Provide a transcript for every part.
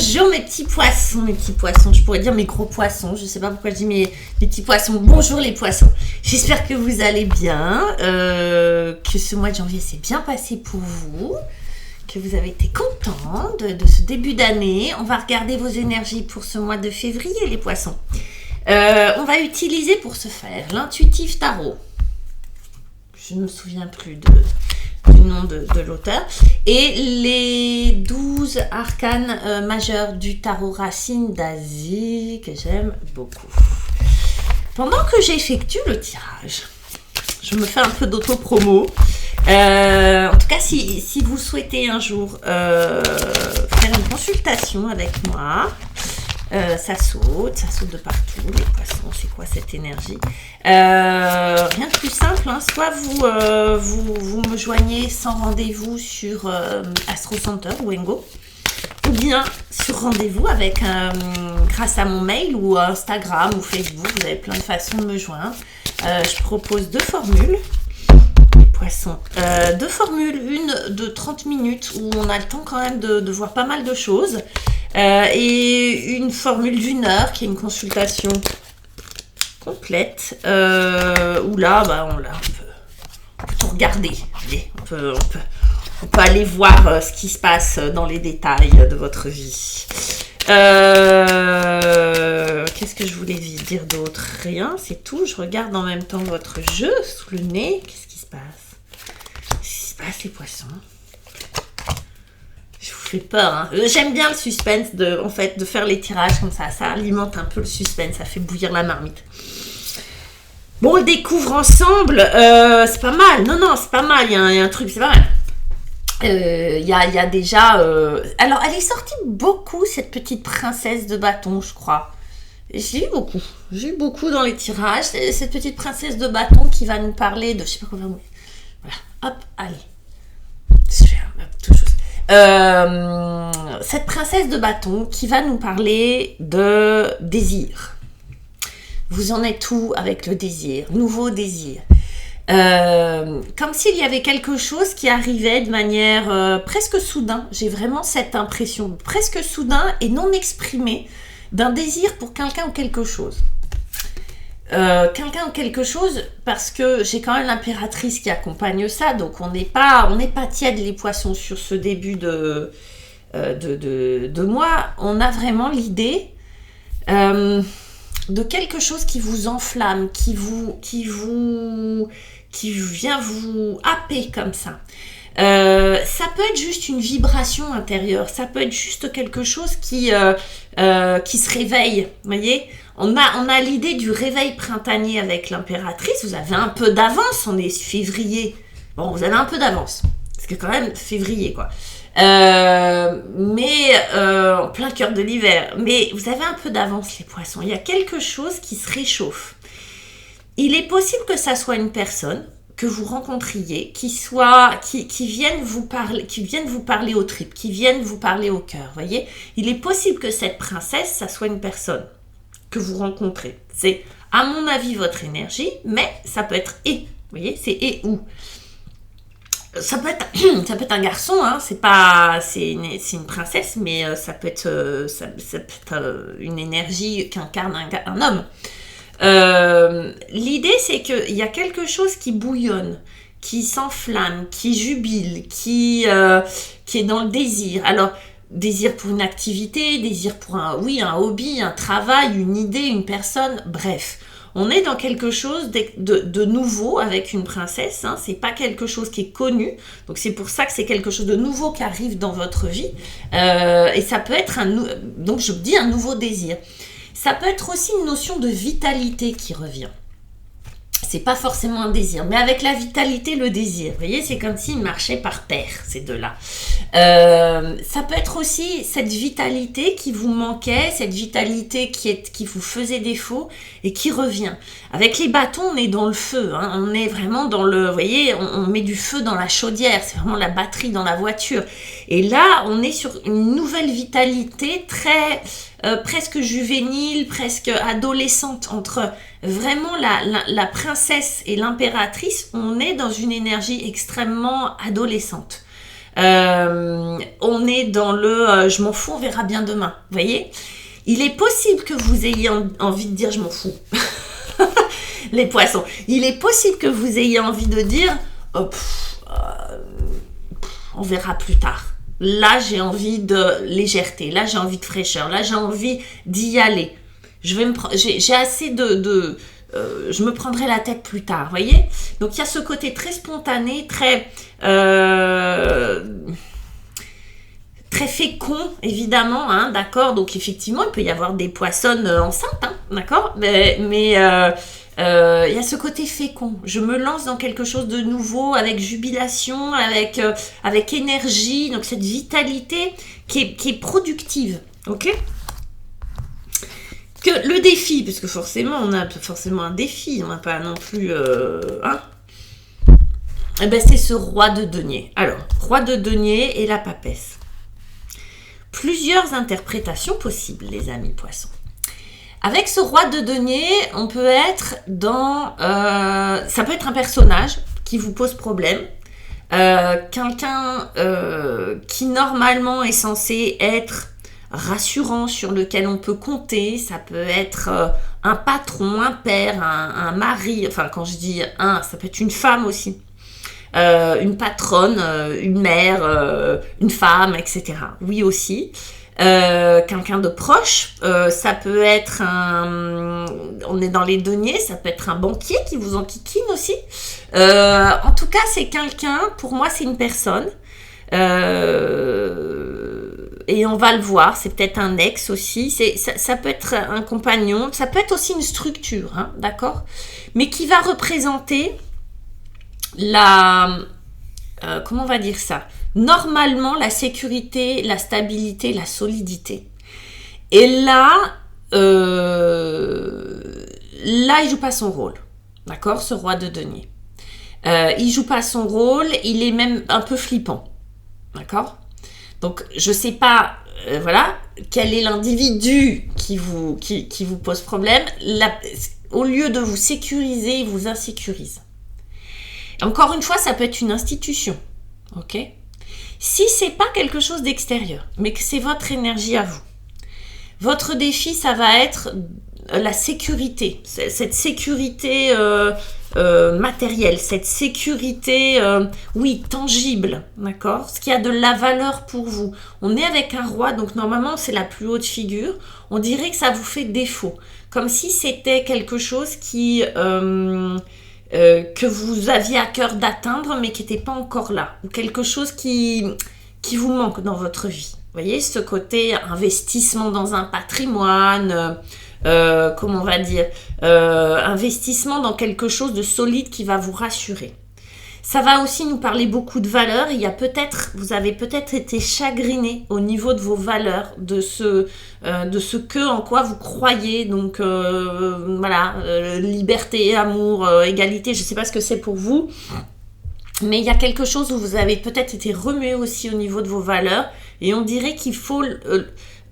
Bonjour mes petits poissons, je pourrais dire mes gros poissons, je sais pas pourquoi je dis mes petits poissons. Bonjour les poissons, j'espère que vous allez bien, que ce mois de janvier s'est bien passé pour vous, que vous avez été contents de ce début d'année. On va regarder vos énergies pour ce mois de février les poissons. On va utiliser pour ce faire l'intuitif tarot. Je ne me souviens plus du nom de l'auteur, et les 12 arcanes majeurs du tarot racine d'Asie, que j'aime beaucoup. Pendant que j'effectue le tirage, je me fais un peu d'auto-promo. En tout cas, si vous souhaitez un jour faire une consultation avec moi, ça saute de partout, les poissons, c'est quoi cette énergie? Rien de plus simple, hein. Soit vous me joignez sans rendez-vous sur Astro Center ou Engo, ou bien sur rendez-vous avec grâce à mon mail ou Instagram ou Facebook, vous avez plein de façons de me joindre. Je propose 2 formules. Poisson. 2 formules, une de 30 minutes où on a le temps quand même de voir pas mal de choses, et une formule d'1 heure qui est une consultation complète, où là, on peut tout regarder. On peut aller voir ce qui se passe dans les détails de votre vie. Qu'est-ce que je voulais dire d'autre? Rien, c'est tout. Je regarde en même temps votre jeu sous le nez. Qu'est-ce qui se passe? Les poissons, je vous fais peur, hein. J'aime bien le suspense de faire les tirages comme ça alimente un peu le suspense, ça fait bouillir la marmite. Bon, on le découvre ensemble, c'est pas mal. Non, c'est pas mal, il y a un truc, c'est pas mal. Il y a déjà alors elle est sortie beaucoup, cette petite princesse de bâton, je crois. J'ai eu beaucoup dans les tirages, cette petite princesse de bâton qui va nous parler de, je sais pas comment, voilà, hop, allez. Cette princesse de bâton qui va nous parler de désir. Vous en êtes où avec le désir? Nouveau désir. Comme s'il y avait quelque chose qui arrivait de manière presque soudain. J'ai vraiment cette impression presque soudain et non exprimée d'un désir pour quelqu'un ou quelque chose. Quelqu'un ou quelque chose, parce que j'ai quand même l'impératrice qui accompagne ça, donc on n'est pas tiède les poissons sur ce début de mois. On a vraiment l'idée de quelque chose qui vous enflamme, qui vient vous happer comme ça. Ça peut être juste une vibration intérieure, ça peut être juste quelque chose qui se réveille, vous voyez. On a l'idée du réveil printanier avec l'impératrice. Vous avez un peu d'avance, on est février. Bon, vous avez un peu d'avance, parce que quand même février, quoi. Mais en plein cœur de l'hiver. Mais vous avez un peu d'avance, les poissons. Il y a quelque chose qui se réchauffe. Il est possible que ça soit une personne que vous rencontriez, qui vienne vous parler aux tripes, qui vienne vous parler au cœur, voyez. Il est possible que cette princesse, ça soit une personne que vous rencontrez. C'est, à mon avis, votre énergie, mais ça peut être et. Vous voyez, c'est et ou. Ça peut être un garçon, hein, c'est une princesse, mais ça peut être une énergie qu'incarne un homme. L'idée, c'est qu'il y a quelque chose qui bouillonne, qui s'enflamme, qui jubile, qui est dans le désir. Alors, désir pour une activité, désir pour un hobby, un travail, une idée, une personne, bref. On est dans quelque chose de nouveau avec une princesse, hein. C'est pas quelque chose qui est connu, donc c'est pour ça que c'est quelque chose de nouveau qui arrive dans votre vie, et ça peut être donc je dis un nouveau désir. Ça peut être aussi une notion de vitalité qui revient. C'est pas forcément un désir, mais avec la vitalité, le désir. Vous voyez, c'est comme s'ils marchaient par paire, ces deux-là. Ça peut être aussi cette vitalité qui vous manquait, cette vitalité qui vous faisait défaut et qui revient. Avec les bâtons, on est dans le feu, hein. On est vraiment dans le... Vous voyez, on met du feu dans la chaudière, c'est vraiment la batterie dans la voiture. Et là, on est sur une nouvelle vitalité très... presque juvénile, presque adolescente, entre vraiment la princesse et l'impératrice. On est dans une énergie extrêmement adolescente. On est dans le je m'en fous, on verra bien demain. Vous voyez? Il est possible que vous ayez envie de dire je m'en fous. Les poissons. Il est possible que vous ayez envie de dire oh, on verra plus tard. Là, j'ai envie de légèreté. Là, j'ai envie de fraîcheur. Là, j'ai envie d'y aller. J'ai assez je me prendrai la tête plus tard. Vous voyez? Donc, il y a ce côté très spontané, très fécond, évidemment. Hein, d'accord? Donc, effectivement, il peut y avoir des poissons enceintes. Hein, d'accord? Mais il y a ce côté fécond. Je me lance dans quelque chose de nouveau avec jubilation, avec énergie. Donc, cette vitalité qui est productive. Ok? Que le défi, parce que forcément, on a forcément un défi, on n'a pas non plus... hein, et ben c'est ce roi de denier. Alors, roi de denier et la papesse. Plusieurs interprétations possibles, les amis poissons. Avec ce roi de denier, on peut être dans... ça peut être un personnage qui vous pose problème. Quelqu'un qui normalement est censé être rassurant, sur lequel on peut compter. Ça peut être un patron, un père, un mari. Enfin, quand je dis un, ça peut être une femme aussi. Une patronne, une mère, une femme, etc. Oui aussi. Quelqu'un de proche, ça peut être on est dans les deniers, ça peut être un banquier qui vous enquiquine aussi. En tout cas, c'est quelqu'un, pour moi, c'est une personne. Et on va le voir, c'est peut-être un ex aussi, ça peut être un compagnon, ça peut être aussi une structure, hein, d'accord? Mais qui va représenter comment on va dire ça? Normalement, la sécurité, la stabilité, la solidité. Et là, il joue pas son rôle, d'accord? Ce roi de denier. Il joue pas son rôle, il est même un peu flippant, d'accord? Donc, je sais pas, voilà, quel est l'individu qui vous pose problème. Au lieu de vous sécuriser, il vous insécurise. Encore une fois, ça peut être une institution, ok? Si c'est pas quelque chose d'extérieur, mais que c'est votre énergie à vous, votre défi, ça va être la sécurité, cette sécurité matérielle, cette sécurité, oui, tangible, d'accord? Ce qui a de la valeur pour vous. On est avec un roi, donc normalement, c'est la plus haute figure. On dirait que ça vous fait défaut, comme si c'était quelque chose que vous aviez à cœur d'atteindre, mais qui n'était pas encore là, ou quelque chose qui vous manque dans votre vie. Vous voyez, ce côté investissement dans un patrimoine, comment on va dire, investissement dans quelque chose de solide qui va vous rassurer. Ça va aussi nous parler beaucoup de valeurs. Vous avez peut-être été chagriné au niveau de vos valeurs, de ce en quoi vous croyez. Donc voilà, liberté, amour, égalité. Je ne sais pas ce que c'est pour vous, mais il y a quelque chose où vous avez peut-être été remué aussi au niveau de vos valeurs, et on dirait qu'il faut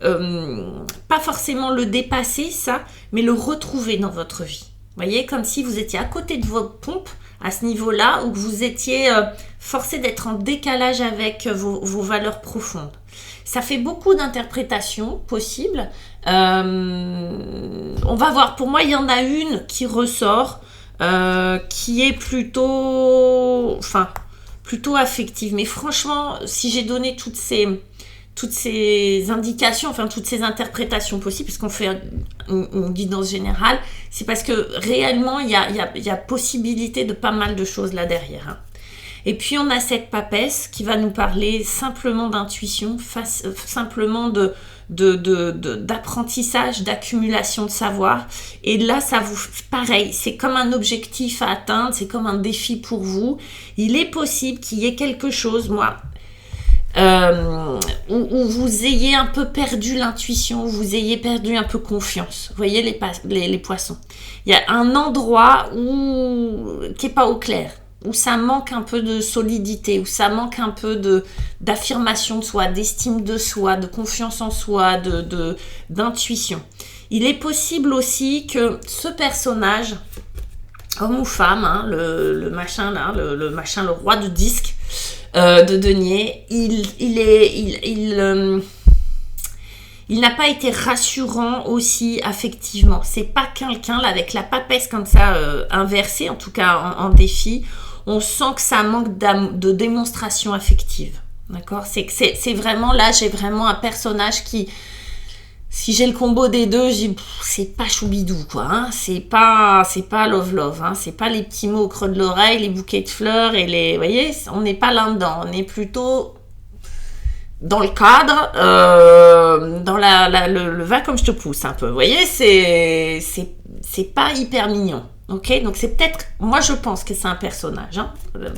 pas forcément le dépasser, ça, mais le retrouver dans votre vie. Vous voyez, comme si vous étiez à côté de vos pompes à ce niveau-là, ou que vous étiez forcé d'être en décalage avec vos valeurs profondes. Ça fait beaucoup d'interprétations possibles. On va voir, pour moi, il y en a une qui ressort, qui est plutôt affective. Mais franchement, si j'ai donné toutes ces indications, toutes ces interprétations possibles, parce qu'on fait une guidance générale, c'est parce que réellement, il y a possibilité de pas mal de choses là derrière. Hein. Et puis, on a cette papesse qui va nous parler simplement d'intuition, simplement d'apprentissage, d'accumulation de savoir. Et là, pareil, c'est comme un objectif à atteindre, c'est comme un défi pour vous. Il est possible qu'il y ait quelque chose, où vous ayez un peu perdu l'intuition, où vous ayez perdu un peu confiance. Vous voyez les poissons. Il y a un endroit qui n'est pas au clair, où ça manque un peu de solidité, où ça manque un peu d'affirmation de soi, d'estime de soi, de confiance en soi, d'intuition. Il est possible aussi que ce personnage, homme ou femme, hein, le machin là, le roi de disque, de denier. Il n'a pas été rassurant aussi affectivement. C'est pas quelqu'un, là, avec la papesse comme ça, inversée, en tout cas en défi, on sent que ça manque de démonstration affective. D'accord ? C'est vraiment, là, j'ai vraiment un personnage qui, si j'ai le combo des deux, c'est pas choubidou, quoi. Hein. C'est pas love, hein. C'est pas les petits mots au creux de l'oreille, les bouquets de fleurs et les... Vous voyez, on n'est pas là-dedans. On est plutôt dans le cadre, dans le va comme je te pousse un peu. Vous voyez, c'est pas hyper mignon. Ok, donc c'est peut-être... Moi, je pense que c'est un personnage, hein,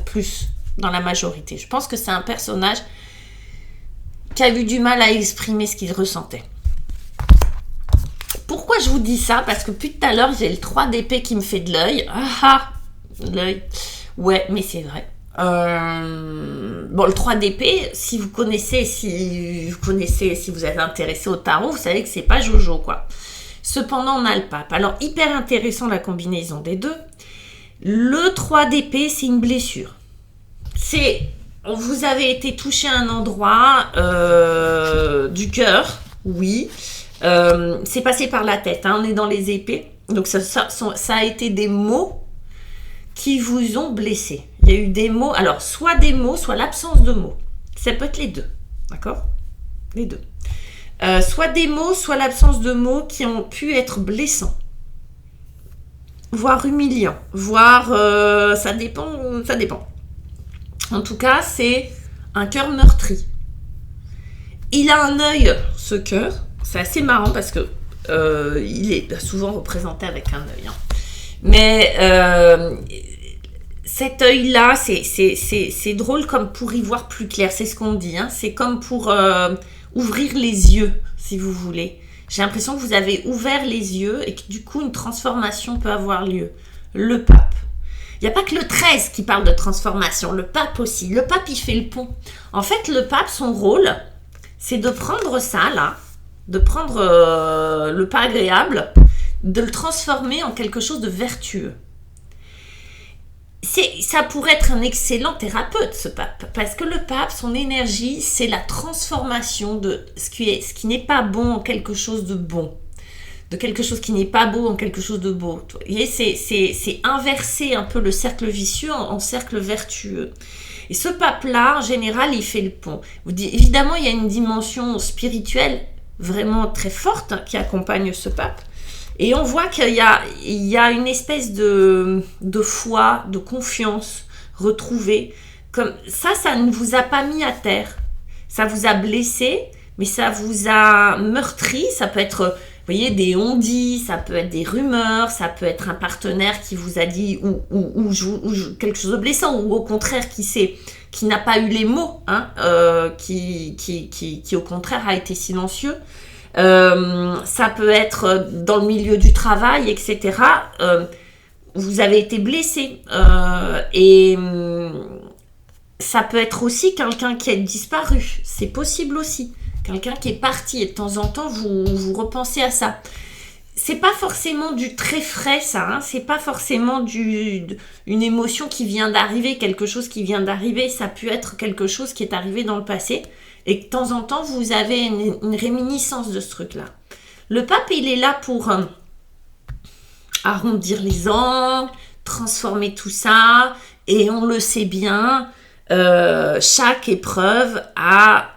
plus dans la majorité. Je pense que c'est un personnage qui a eu du mal à exprimer ce qu'il ressentait. Pourquoi je vous dis ça? Parce que depuis tout à l'heure, j'ai le 3 d'épée qui me fait de l'œil. L'œil. Ouais, mais c'est vrai. Bon, le 3 d'épée, si vous connaissez, si vous êtes intéressé au tarot, vous savez que c'est pas Jojo, quoi. Cependant, on a le pape. Alors, hyper intéressant la combinaison des deux. Le 3 d'épée, c'est une blessure. Vous avez été touché à un endroit du cœur, oui. C'est passé par la tête, hein, on est dans les épées. Donc, ça a été des mots qui vous ont blessé. Il y a eu des mots, alors soit des mots, soit l'absence de mots. Ça peut être les deux, d'accord? Les deux. Soit des mots, soit l'absence de mots qui ont pu être blessants, voire humiliants, voire ça dépend. En tout cas, c'est un cœur meurtri. Il a un œil, ce cœur. C'est assez marrant parce que il est souvent représenté avec un œil. Hein. Mais cet œil-là, c'est drôle comme pour y voir plus clair. C'est ce qu'on dit. Hein. C'est comme pour ouvrir les yeux, si vous voulez. J'ai l'impression que vous avez ouvert les yeux et que du coup, une transformation peut avoir lieu. Le pape. Il n'y a pas que le 13 qui parle de transformation. Le pape aussi. Le pape, il fait le pont. En fait, le pape, son rôle, c'est de prendre ça, là, de prendre le pas agréable, de le transformer en quelque chose de vertueux. Ça pourrait être un excellent thérapeute, ce pape, parce que le pape, son énergie, c'est la transformation de ce qui n'est pas bon en quelque chose de bon, de quelque chose qui n'est pas beau en quelque chose de beau. Vous voyez, c'est inverser un peu le cercle vicieux en cercle vertueux. Et ce pape-là, en général, il fait le pont. Évidemment, il y a une dimension spirituelle vraiment très forte qui accompagne ce pape. Et on voit qu'il y a une espèce de foi, de confiance retrouvée. Comme ça ne vous a pas mis à terre. Ça vous a blessé, mais ça vous a meurtri. Ça peut être, vous voyez, des on-dit, ça peut être des rumeurs, ça peut être un partenaire qui vous a dit ou quelque chose de blessant, ou au contraire qui n'a pas eu les mots, hein, qui au contraire a été silencieux. Ça peut être dans le milieu du travail, etc. Vous avez été blessé et ça peut être aussi quelqu'un qui est disparu. C'est possible aussi. Quelqu'un qui est parti et de temps en temps vous repensez à ça. C'est pas forcément du très frais, ça. Hein. C'est pas forcément une émotion qui vient d'arriver, quelque chose qui vient d'arriver. Ça peut être quelque chose qui est arrivé dans le passé. Et de temps en temps, vous avez une réminiscence de ce truc-là. Le pape, il est là pour arrondir les angles, transformer tout ça. Et on le sait bien, chaque épreuve a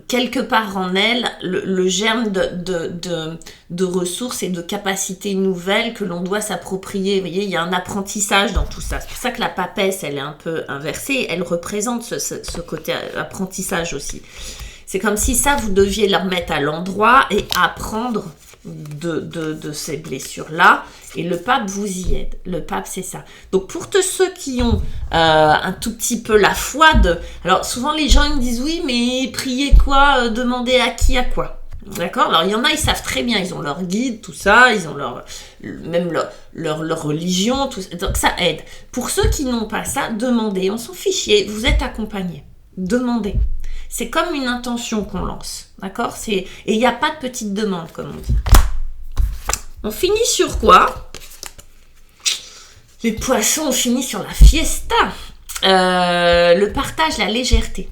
quelque part en elle le germe de ressources et de capacités nouvelles que l'on doit s'approprier. Vous voyez, il y a un apprentissage dans tout ça. C'est pour ça que la papesse, elle est un peu inversée. Elle représente ce côté apprentissage aussi. C'est comme si ça, vous deviez le remettre à l'endroit et apprendre de ces blessures-là. Et le pape vous y aide. Le pape, c'est ça. Donc, pour tous ceux qui ont un tout petit peu la foi Alors, souvent, les gens ils me disent, oui, mais prier quoi? Demander à qui, à quoi? D'accord? Alors, il y en a, ils savent très bien. Ils ont leur guide, tout ça. Ils ont leur religion, tout ça. Donc, ça aide. Pour ceux qui n'ont pas ça, demandez. On s'en fiche. Vous êtes accompagnés. Demandez. C'est comme une intention qu'on lance. D'accord? Et il n'y a pas de petite demande, comme on dit. On finit sur quoi? Les poissons, on finit sur la fiesta. Le partage, la légèreté.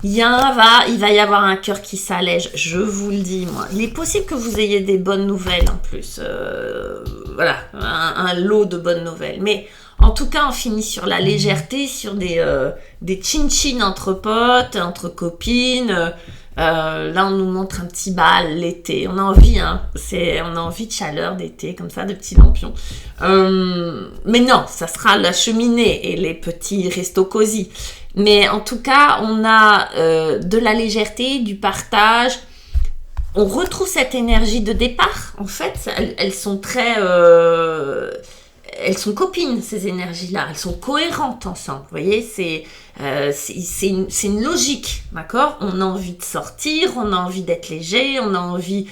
Il va y avoir un cœur qui s'allège, je vous le dis, moi. Il est possible que vous ayez des bonnes nouvelles en plus. Voilà, un lot de bonnes nouvelles. Mais en tout cas, on finit sur la légèreté, sur des chin-chin entre potes, entre copines. Là, on nous montre un petit bal l'été. On a envie, hein. On a envie de chaleur d'été, comme ça, de petits lampions. Mais non, ça sera la cheminée et les petits restos cosy. Mais en tout cas, on a de la légèreté, du partage. On retrouve cette énergie de départ. En fait, elles sont très... elles sont copines, ces énergies-là. Elles sont cohérentes ensemble. Vous voyez, c'est une logique, d'accord? On a envie de sortir, on a envie d'être léger, on a envie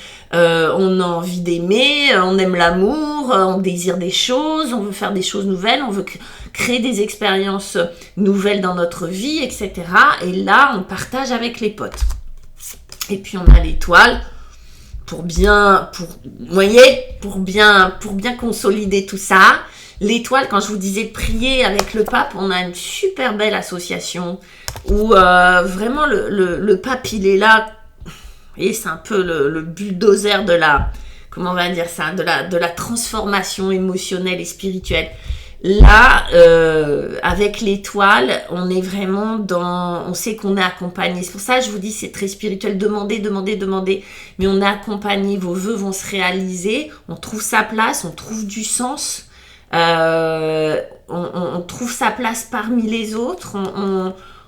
d'aimer, on aime l'amour, on désire des choses, on veut faire des choses nouvelles, on veut créer des expériences nouvelles dans notre vie, etc. Et là, on partage avec les potes. Et puis, on a l'étoile pour bien consolider tout ça. L'étoile, quand je vous disais de prier avec le pape, on a une super belle association où vraiment le pape, il est là. Et c'est un peu le bulldozer de la, comment on va dire ça, de la transformation émotionnelle et spirituelle. Là, avec l'étoile, on est vraiment on sait qu'on est accompagné. C'est pour ça que je vous dis, c'est très spirituel. Demandez. Mais on est accompagné, vos vœux vont se réaliser. On trouve sa place, on trouve du sens. On trouve sa place parmi les autres.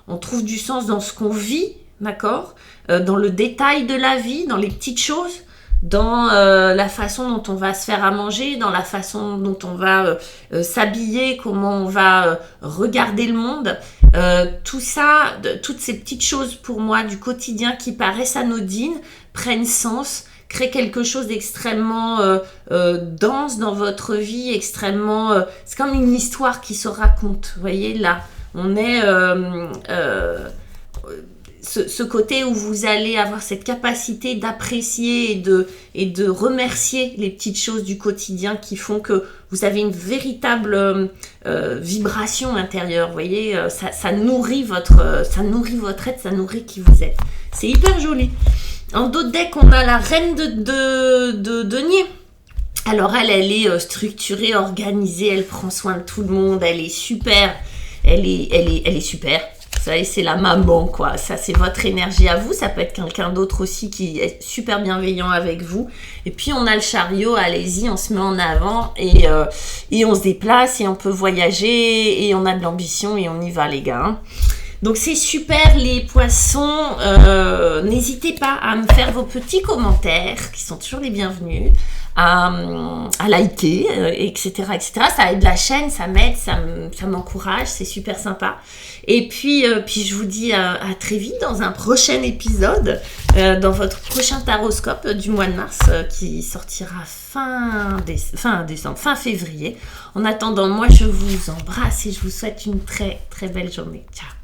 On trouve du sens dans ce qu'on vit, d'accord, dans le détail de la vie, dans les petites choses, dans la façon dont on va se faire à manger, dans la façon dont on va s'habiller, comment on va regarder le monde. Tout ça, toutes ces petites choses pour moi du quotidien qui paraissent anodines, prennent sens, créent quelque chose d'extrêmement dense dans votre vie, extrêmement... c'est comme une histoire qui se raconte, vous voyez, là. On est... ce côté où vous allez avoir cette capacité d'apprécier et de remercier les petites choses du quotidien qui font que vous avez une véritable vibration intérieure, vous voyez, ça nourrit votre être, ça nourrit qui vous êtes. C'est hyper joli. En d'autres decks, on a la reine de denier. Alors elle est structurée, organisée, elle prend soin de tout le monde, elle est super, elle est super. Vous savez, c'est la maman, quoi. Ça, c'est votre énergie à vous. Ça peut être quelqu'un d'autre aussi qui est super bienveillant avec vous. Et puis, on a le chariot. Allez-y, on se met en avant et on se déplace et on peut voyager et on a de l'ambition et on y va, les gars. Donc, c'est super, les poissons. N'hésitez pas à me faire vos petits commentaires qui sont toujours les bienvenus. À liker, etc., etc. Ça aide la chaîne, ça m'aide, ça m'encourage, c'est super sympa. Et puis je vous dis à très vite dans un prochain épisode, dans votre prochain taroscope du mois de mars qui sortira fin décembre, fin février. En attendant, moi je vous embrasse et je vous souhaite une très très belle journée. Ciao.